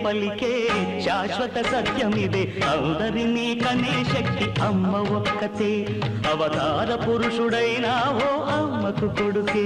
పలికే శాశ్వత సత్యమిదే అందరినీ కనే శక్తి అమ్మ ఒక్కతే అవతార పురుషుడైనా ఓ అమ్మకు కొడుకే